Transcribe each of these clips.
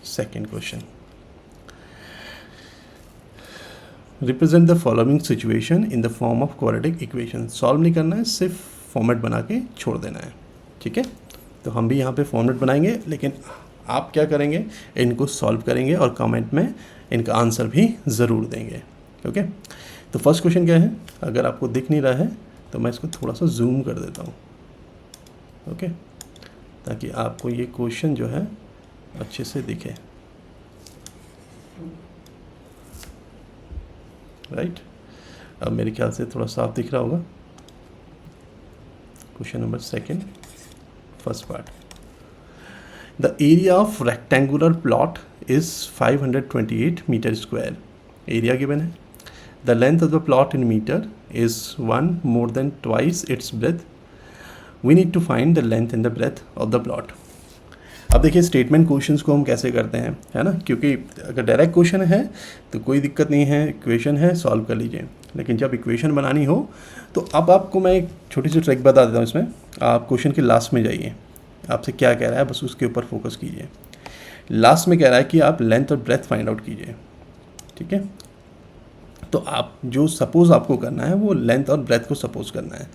Second question, represent the following situation in the form of quadratic equation. Solve नहीं करना है, सिर्फ format बना के छोड़ देना है, ठीक है। तो हम भी यहाँ पे फॉर्मेट बनाएंगे, लेकिन आप क्या करेंगे, इनको सॉल्व करेंगे और कमेंट में इनका आंसर भी ज़रूर देंगे, ओके। तो फर्स्ट क्वेश्चन क्या है, अगर आपको दिख नहीं रहा है तो मैं इसको थोड़ा सा जूम कर देता हूँ, ओके, ताकि आपको ये क्वेश्चन जो है अच्छे से दिखे, राइट। अब मेरे ख्याल से थोड़ा साफ दिख रहा होगा। Question number second, first part, the area of rectangular plot is 528 metre square. Area given है। The length of the plot in metre is 1 more than twice its breadth. We need to find the length and the breadth of the plot. अब देखिए statement questions को हम कैसे करते हैं, है ना, क्योंकि अगर डायरेक्ट क्वेश्चन है तो कोई दिक्कत नहीं है, इक्वेशन है सॉल्व कर लीजिए, लेकिन जब इक्वेशन बनानी हो तो अब आपको मैं एक छोटी सी ट्रिक बता देता हूँ। इसमें आप क्वेश्चन के लास्ट में जाइए, आपसे क्या कह रहा है बस उसके ऊपर फोकस कीजिए। लास्ट में कह रहा है कि आप लेंथ और ब्रेथ फाइंड आउट कीजिए, ठीक है। तो आप जो सपोज आपको करना है वो लेंथ और ब्रेथ को सपोज करना है,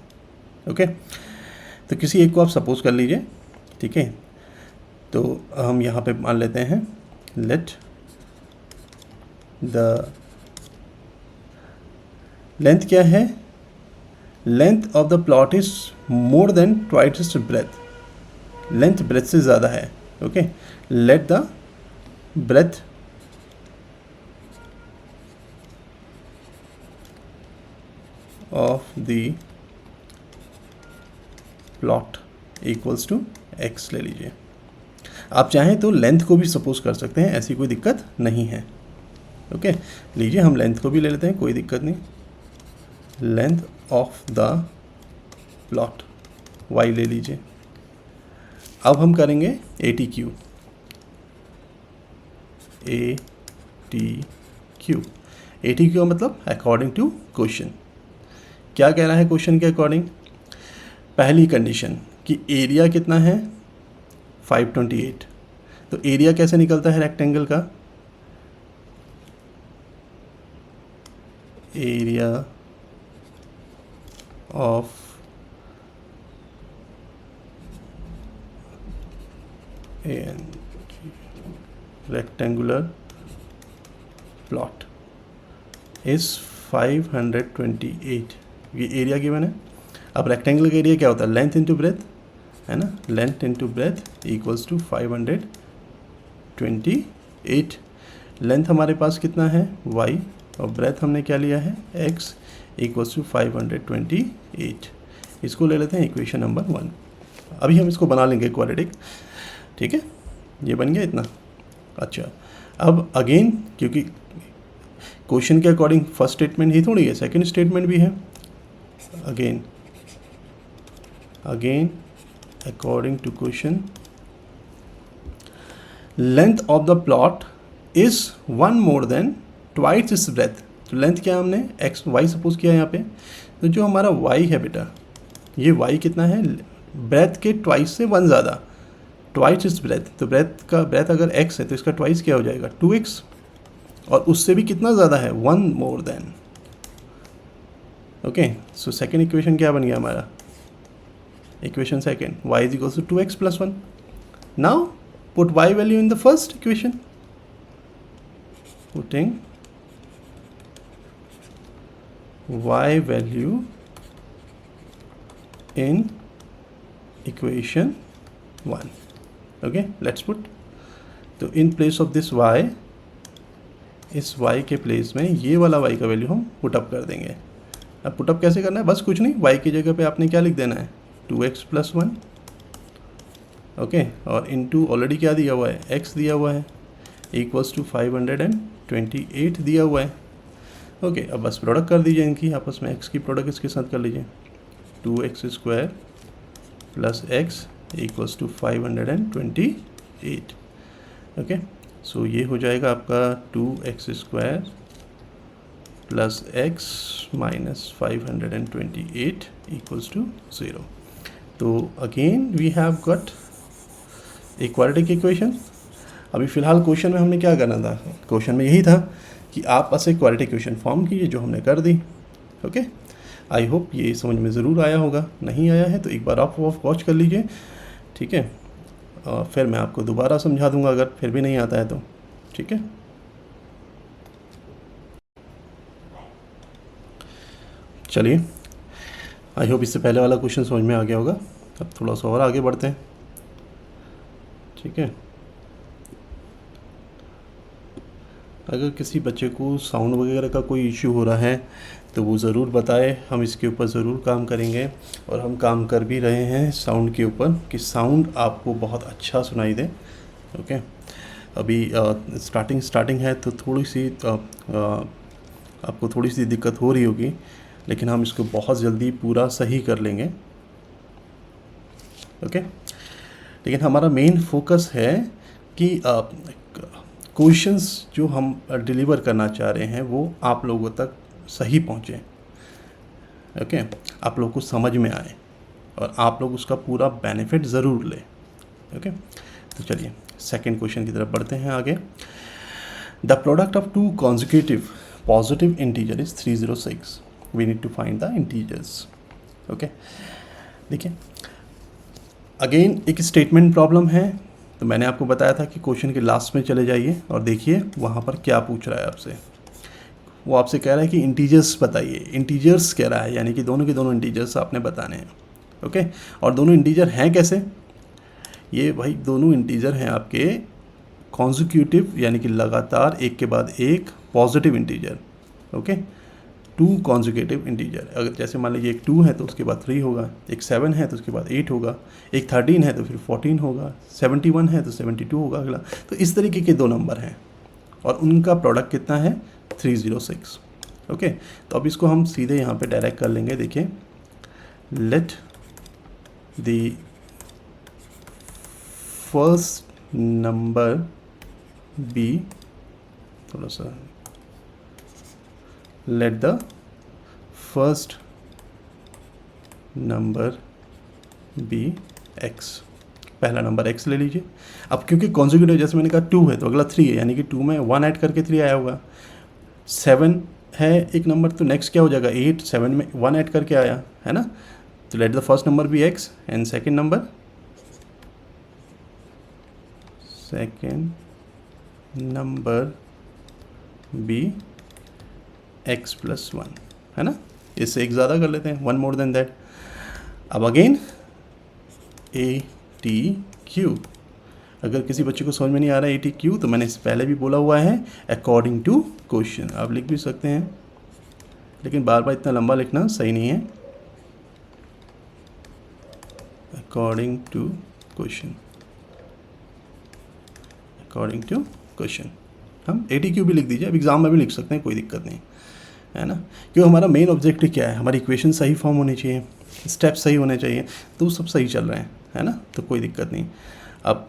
ओके। तो किसी एक को आप सपोज कर लीजिए, ठीक है। तो हम यहाँ पे मान लेते हैं लेट द लेंथ क्या है, length of the plot is more than twice breadth, length breadth से ज़्यादा है, okay. Let the breadth of the plot equals to x ले लीजिए। आप चाहें तो लेंथ को भी सपोज कर सकते हैं, ऐसी कोई दिक्कत नहीं है, ओके। लीजिए हम लेंथ को भी ले लेते हैं, कोई दिक्कत नहीं। Length of the plot y ले लीजिए। अब हम करेंगे A T Q, A T Q. A T Q मतलब अकॉर्डिंग टू क्वेश्चन। क्या कह रहा है क्वेश्चन के अकॉर्डिंग, पहली कंडीशन कि एरिया कितना है 528। तो एरिया कैसे निकलता है रेक्टेंगल का, area of rectangular plot is 528। ये एरिया गिवन है। अब रेक्टेंगल का एरिया क्या होता है, लेंथ इंटू ब्रेथ, है ना, length into breadth equals to 528। Length हमारे पास कितना है y, और ब्रेथ हमने क्या लिया है x, इक्वल्स टू 528। इसको ले लेते हैं इक्वेशन नंबर 1। अभी हम इसको बना लेंगे क्वाड्रेटिक, ठीक है। ये बन गया इतना। अच्छा, अब अगेन क्योंकि क्वेश्चन के अकॉर्डिंग फर्स्ट स्टेटमेंट ही थोड़ी है, सेकंड स्टेटमेंट भी है। Again according to question, length of the plot is 1 more than twice its breadth। तो लेंथ क्या हमने x y सपोज किया यहाँ पे, तो जो हमारा y है बेटा, ये y कितना है, ब्रेथ के ट्वाइस से 1 ज़्यादा, ट्वाइस इस ब्रेथ। तो ब्रेथ अगर x है तो इसका ट्वाइस क्या हो जाएगा 2x, और उससे भी कितना ज़्यादा है 1 more than, okay. So second equation क्या बन गया हमारा, equation second, y is equals to 2x plus 1. Now put y value in the first equation. Putting y value in equation 1. Okay, let's put. तो in place of this y, इस y के place में ये वाला y का value हम put up कर देंगे। अब पुटअप कैसे करना है, बस कुछ नहीं, y की जगह पे आपने क्या लिख देना है 2x plus 1, ओके, और इनटू ऑलरेडी क्या दिया हुआ है x दिया हुआ है, इक्वल्स टू 528 दिया हुआ है, ओके। अब बस प्रोडक्ट कर दीजिए इनकी आपस में, x की प्रोडक्ट इसके साथ कर लीजिए, 2x square plus x equals to 528, okay. So ये हो जाएगा आपका 2x square plus x minus 528 equals to 0। तो again we have got a quadratic equation. अभी फ़िलहाल क्वेश्चन में हमने क्या करना था, क्वेश्चन में यही था कि आप बस एक क्वालिटी इक्वेशन फॉर्म कीजिए, जो हमने कर दी। ओके, आई होप ये समझ में ज़रूर आया होगा। नहीं आया है तो एक बार आप वॉच कर लीजिए, ठीक है, और फिर मैं आपको दोबारा समझा दूंगा अगर फिर भी नहीं आता है तो, ठीक है। चलिए, आई होप इससे पहले वाला क्वेश्चन समझ में आ गया होगा। अब थोड़ा सा और आगे बढ़ते हैं, ठीक है। अगर किसी बच्चे को साउंड वगैरह का कोई इश्यू हो रहा है तो वो ज़रूर बताए, हम इसके ऊपर ज़रूर काम करेंगे, और हम काम कर भी रहे हैं साउंड के ऊपर कि साउंड आपको बहुत अच्छा सुनाई दे। ओके, अभी स्टार्टिंग है तो थोड़ी सी आपको थोड़ी सी दिक्कत हो रही होगी, लेकिन हम इसको बहुत जल्दी पूरा सही कर लेंगे। ओके, लेकिन हमारा मेन फोकस है कि क्वेश्चंस जो हम डिलीवर करना चाह रहे हैं वो आप लोगों तक सही पहुँचे। ओके, आप लोग को समझ में आए और आप लोग उसका पूरा बेनिफिट ज़रूर लें। ओके, तो चलिए सेकंड क्वेश्चन की तरफ बढ़ते हैं आगे। The product of two consecutive positive integer is 306। We need to find the integers. Okay, देखिए अगेन एक स्टेटमेंट प्रॉब्लम है, तो मैंने आपको बताया था कि क्वेश्चन के लास्ट में चले जाइए और देखिए वहाँ पर क्या पूछ रहा है आपसे। वो आपसे कह रहा है कि इंटीजर्स बताइए, इंटीजर्स कह रहा है, यानी कि दोनों के दोनों इंटीजर्स आपने बताने हैं। ओके, और दोनों इंटीजर हैं कैसे? ये भाई दोनों इंटीजर हैं आपके कॉन्जिक्यूटिव, यानी कि लगातार एक के बाद एक positive integer. Okay, two consecutive integer. अगर जैसे मान लीजिए एक 2 है तो उसके बाद 3 होगा, एक 7 है तो उसके बाद 8 होगा, एक 13 है तो फिर 14 होगा, 71 है तो 72 होगा अगला। तो इस तरीके के दो नंबर हैं और उनका प्रोडक्ट कितना है? 306। ओके, तो अब इसको हम सीधे यहाँ पे डायरेक्ट कर लेंगे। देखिए, let the first number be, थोड़ा सा, let the first number be x. पहला नंबर x ले लीजिए। अब क्योंकि कॉन्जिक्यूटिव, जैसे मैंने कहा 2 है तो अगला 3 है, यानी कि 2 में 1 ऐड करके 3 आया होगा। 7 है एक नंबर, तो नेक्स्ट क्या हो जाएगा? 8, 7 में 1 ऐड करके आया है ना। तो let the first number be x and second number be x plus 1, है ना। इससे एक ज़्यादा कर लेते हैं, 1 मोर देन दैट। अब अगेन ए टी क्यू। अगर किसी बच्चे को समझ में नहीं आ रहा है ए टी क्यू, तो मैंने इससे पहले भी बोला हुआ है अकॉर्डिंग टू क्वेश्चन। आप लिख भी सकते हैं, लेकिन बार बार इतना लंबा लिखना सही नहीं है। According to question, according to question. हम ए टी क्यू भी लिख दीजिए, अब एग्ज़ाम में भी लिख सकते हैं, कोई दिक्कत नहीं है ना। क्यों, हमारा मेन ऑब्जेक्टिव क्या है? हमारी इक्वेशन सही फॉर्म होनी चाहिए, स्टेप सही होने चाहिए, तो सब सही चल रहे हैं, है ना, तो कोई दिक्कत नहीं। अब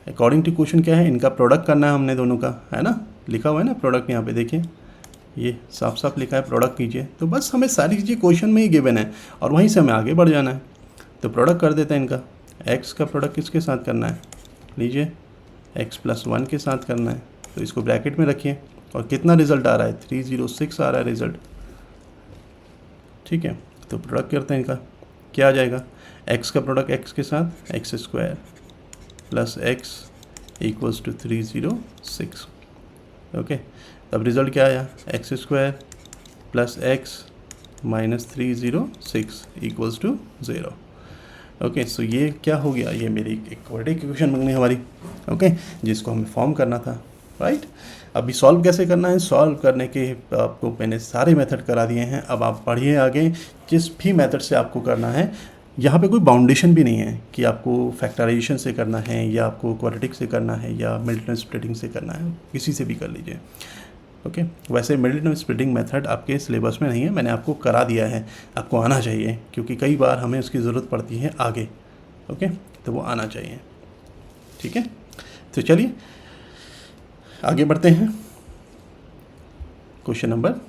अकॉर्डिंग टू क्वेश्चन क्या है? इनका प्रोडक्ट करना है हमने दोनों का, है ना। लिखा हुआ है ना प्रोडक्ट, यहाँ पे देखिए, ये साफ साफ लिखा है प्रोडक्ट कीजिए। तो बस हमें सारी चीज़ें क्वेश्चन में ही गिवन है और वहीं से हमें आगे बढ़ जाना है। तो प्रोडक्ट कर देते हैं इनका। एक्स का प्रोडक्ट किसके साथ करना है? लीजिए, एक्स प्लस 1 के साथ करना है, तो इसको ब्रैकेट में रखिए। और कितना रिजल्ट आ रहा है? 306 आ रहा है रिजल्ट, ठीक है। तो प्रोडक्ट करते हैं इनका, क्या आ जाएगा? एक्स का प्रोडक्ट एक्स के साथ x square plus x equals to 306। Okay, तब रिजल्ट क्या आया? X square plus x minus 306 equals to 0। Okay, so ये क्या हो गया? ये मेरी एक क्वाड्रेटिक इक्वेशन बन गई हमारी। ओके, जिसको हमें फॉर्म करना था, राइट। अभी सॉल्व कैसे करना है? सॉल्व करने के आपको मैंने सारे मेथड करा दिए हैं। अब आप पढ़िए आगे, जिस भी मेथड से आपको करना है। यहाँ पे कोई बाउंडेशन भी नहीं है कि आपको फैक्टराइजेशन से करना है या आपको क्वाड्रेटिक से करना है या मिल्टन स्प्लिटिंग से करना है, किसी से भी कर लीजिए। ओके, वैसे मिल्टन स्प्लिटिंग मेथड आपके सिलेबस में नहीं है, मैंने आपको करा दिया है, आपको आना चाहिए, क्योंकि कई बार हमें उसकी ज़रूरत पड़ती है आगे। ओके, तो वो आना चाहिए, ठीक है। तो चलिए आगे बढ़ते हैं। Question number